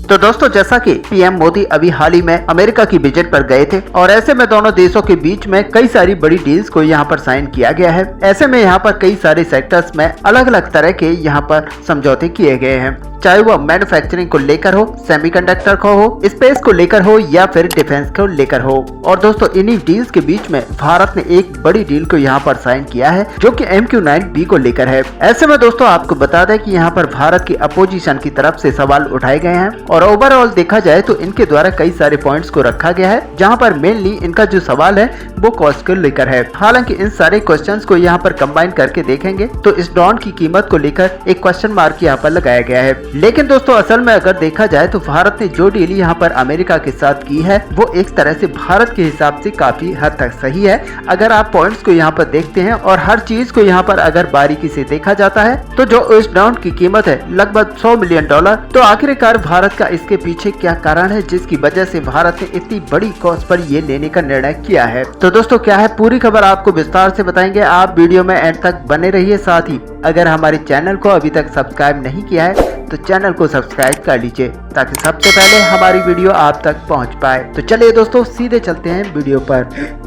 तो दोस्तों जैसा कि पीएम मोदी अभी हाल ही में अमेरिका की विजिट पर गए थे और ऐसे में दोनों देशों के बीच में कई सारी बड़ी डील्स को यहाँ पर साइन किया गया है। ऐसे में यहाँ पर कई सारे सेक्टर्स में अलग अलग तरह के यहाँ पर समझौते किए गए हैं, चाहे वह मैन्युफैक्चरिंग को लेकर हो, सेमीकंडक्टर को हो, स्पेस को लेकर हो या फिर डिफेंस को लेकर हो। और दोस्तों इन्हीं डील्स के बीच में भारत ने एक बड़ी डील को यहाँ पर साइन किया है जो कि MQ-9B को लेकर है। ऐसे में दोस्तों आपको बता दें कि यहाँ पर भारत की अपोजिशन की तरफ से सवाल उठाए गए हैं और ओवरऑल देखा जाए तो इनके द्वारा कई सारे पॉइंट्स को रखा गया है, जहाँ पर मेनली इनका जो सवाल है वो कॉस्ट को लेकर है। हालांकि इन सारे क्वेश्चंस को यहाँ पर कंबाइन करके देखेंगे तो इस ड्रोन की कीमत को लेकर एक क्वेश्चन मार्क यहाँ पर लगाया गया है। लेकिन दोस्तों असल में अगर देखा जाए तो भारत ने जो डील यहाँ पर अमेरिका के साथ की है वो एक तरह से भारत के हिसाब से काफी हद तक सही है। अगर आप पॉइंट्स को यहाँ पर देखते हैं और हर चीज को यहाँ पर अगर बारीकी से देखा जाता है तो जो इस ड्रोन की कीमत है लगभग $100 मिलियन, तो आखिरकार भारत का इसके पीछे क्या कारण है जिसकी वजह से भारत ने इतनी बड़ी कॉस्ट पर ये लेने का निर्णय किया है। तो दोस्तों क्या है पूरी खबर आपको विस्तार से बताएंगे, आप वीडियो में एंड तक बने रहिए। साथ ही अगर हमारे चैनल को अभी तक सब्सक्राइब नहीं किया है तो चैनल को सब्सक्राइब कर लीजिए ताकि सबसे पहले हमारी वीडियो आप तक पहुंच पाए। तो चलिए दोस्तों सीधे चलते हैं वीडियो पर।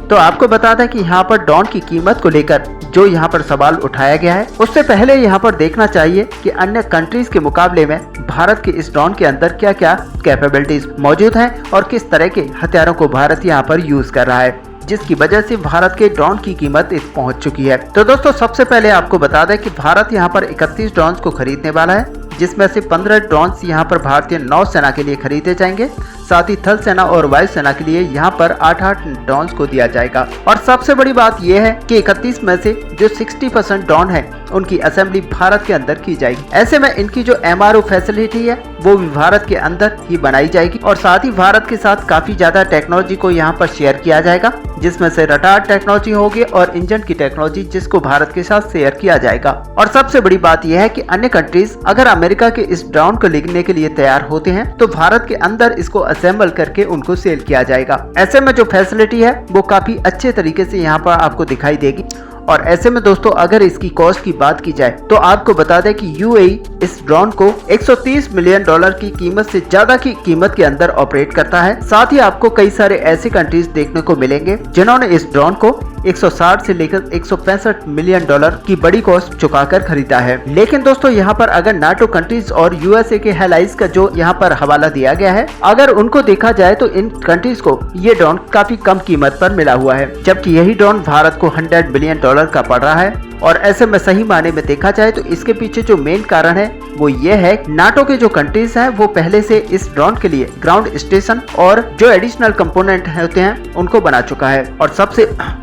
तो आपको बता दें कि यहाँ पर ड्रोन की कीमत को लेकर जो यहाँ पर सवाल उठाया गया है उससे पहले यहाँ पर देखना चाहिए कि अन्य कंट्रीज के मुकाबले में भारत के इस ड्रोन के अंदर क्या क्या कैपेबिलिटीज मौजूद हैं और किस तरह के हथियारों को भारत यहाँ पर यूज कर रहा है, जिसकी वजह से भारत के ड्रोन की कीमत पहुंच चुकी है। तो दोस्तों सबसे पहले आपको बता दें कि भारत यहाँ पर 31 ड्रोन को खरीदने वाला है, जिसमें से 15 ड्रोन यहाँ पर भारतीय नौसेना के लिए खरीदे जाएंगे। साथ ही थल सेना और वायु सेना के लिए यहाँ पर 8-8 ड्रोन को दिया जाएगा। और सबसे बड़ी बात यह है कि 31 में से जो 60% ड्रोन है उनकी असेंबली भारत के अंदर की जाएगी। ऐसे में इनकी जो MRO फैसिलिटी है वो भी भारत के अंदर ही बनाई जाएगी और साथ ही भारत के साथ काफी ज्यादा टेक्नोलॉजी को यहाँ पर शेयर किया जाएगा, जिसमें से रडार टेक्नोलॉजी होगी और इंजन की टेक्नोलॉजी जिसको भारत के साथ शेयर किया जाएगा। और सबसे बड़ी बात यह है कि अन्य कंट्रीज अगर अमेरिका के इस ड्रोन को लेने के लिए तैयार होते हैं तो भारत के अंदर इसको असेंबल करके उनको सेल किया जाएगा। ऐसे में जो फैसिलिटी है वो काफी अच्छे तरीके से यहाँ पर आपको दिखाई देगी। और ऐसे में दोस्तों अगर इसकी कॉस्ट की बात की जाए तो आपको बता दें कि UAE इस ड्रोन को $130 मिलियन की कीमत से ज्यादा की कीमत के अंदर ऑपरेट करता है। साथ ही आपको कई सारे ऐसे कंट्रीज देखने को मिलेंगे जिन्होंने इस ड्रोन को 160 से लेकर $165 मिलियन की बड़ी कॉस्ट चुकाकर खरीदा है। लेकिन दोस्तों यहाँ पर अगर नाटो कंट्रीज और USA के एलाइज का जो यहाँ पर हवाला दिया गया है, अगर उनको देखा जाए तो इन कंट्रीज को ये ड्रोन काफी कम कीमत पर मिला हुआ है, जबकि यही ड्रोन भारत को $100 मिलियन का पड़ रहा है। और ऐसे में सही माने में देखा जाए तो इसके पीछे जो मेन कारण है वो ये है नाटो के जो कंट्रीज हैं वो पहले से इस ड्रोन के लिए ग्राउंड स्टेशन और जो एडिशनल कंपोनेंट होते हैं उनको बना चुका है।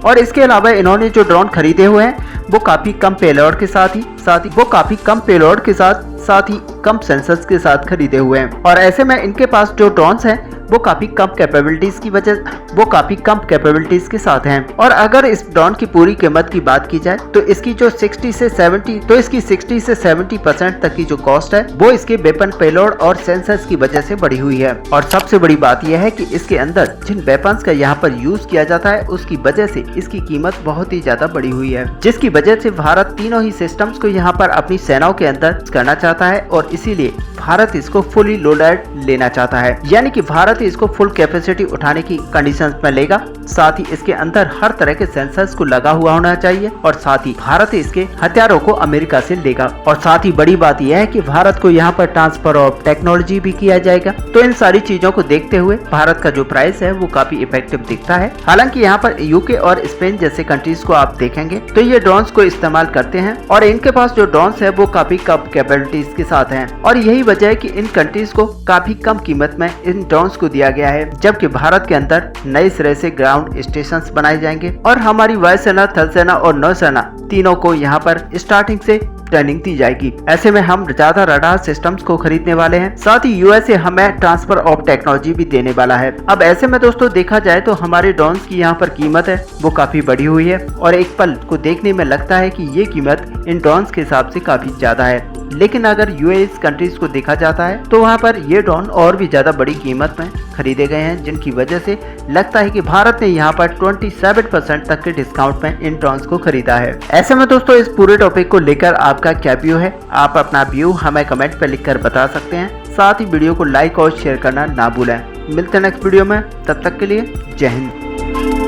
और इसके अलावा इन्होंने जो ड्रोन खरीदे हुए हैं वो काफी कम पेलोड के साथ ही कम सेंसर्स के साथ खरीदे हुए हैं। और ऐसे में इनके पास जो ड्रोन्स हैं वो काफी कम कैपेबिलिटीज के साथ हैं। और अगर इस ड्रोन की पूरी कीमत की बात की जाए तो इसकी जो 60 से 70% तक की जो कॉस्ट है वो इसके वेपन पेलोड और सेंसर्स की वजह से बढ़ी हुई है। और सबसे बड़ी बात यह है कि इसके अंदर जिन वेपन्स का यहाँ पर यूज किया जाता है उसकी वजह से इसकी कीमत बहुत ही ज्यादा बढ़ी हुई है, जिसकी वजह से भारत तीनों ही सिस्टम्स को यहाँ पर अपनी सेनाओं के अंदर करना चाहता है और इसीलिए भारत इसको फुली लोडेड लेना चाहता है, यानी कि भारत इसको फुल कैपेसिटी उठाने की कंडीशंस में लेगा। साथ ही इसके अंदर हर तरह के सेंसर्स को लगा हुआ होना चाहिए और साथ ही भारत इसके हथियारों को अमेरिका से लेगा। और साथ ही बड़ी बात यह है कि भारत को यहाँ पर ट्रांसफर ऑफ टेक्नोलॉजी भी किया जाएगा। तो इन सारी चीजों को देखते हुए भारत का जो प्राइस है वो काफी इफेक्टिव दिखता है। हालांकि यहाँ पर यूके और स्पेन जैसे कंट्रीज को आप देखेंगे तो ये ड्रोन्स को इस्तेमाल करते हैं और इनके पास जो ड्रोन्स है वो काफी कम कैपेबिलिटीज के साथ हैं। और यही वजह है कि इन कंट्रीज को काफी कम कीमत में इन ड्रोन्स को दिया गया है, जबकि भारत के अंदर नए सिरे से ग्राउंड स्टेशंस बनाए जाएंगे और हमारी वायुसेना, थल सेना और नौसेना तीनों को यहाँ पर स्टार्टिंग से ट्रेनिंग दी जाएगी। ऐसे में हम ज्यादा रडार सिस्टम्स को खरीदने वाले हैं। साथ ही USA हमें ट्रांसफर ऑफ टेक्नोलॉजी भी देने वाला है। अब ऐसे में दोस्तों देखा जाए तो हमारे ड्रोन्स की यहाँ पर कीमत है वो काफी बढ़ी हुई है और एक पल को देखने में लगता है कि ये कीमत इन ड्रोन्स के हिसाब से काफी ज्यादा है। लेकिन अगर यूएस कंट्रीज को देखा जाता है तो वहाँ पर ये ड्रोन और भी ज्यादा बड़ी कीमत में खरीदे गए हैं, जिनकी वजह से लगता है कि भारत ने यहाँ पर 27% तक के डिस्काउंट में इन ड्रोन्स को खरीदा है। ऐसे में दोस्तों इस पूरे टॉपिक को लेकर आपका क्या व्यू है, आप अपना व्यू हमें कमेंट पर लिखकर बता सकते हैं। साथ ही वीडियो को लाइक और शेयर करना ना भूलें। मिलते हैं नेक्स्ट वीडियो में, तब तक के लिए जय हिंद।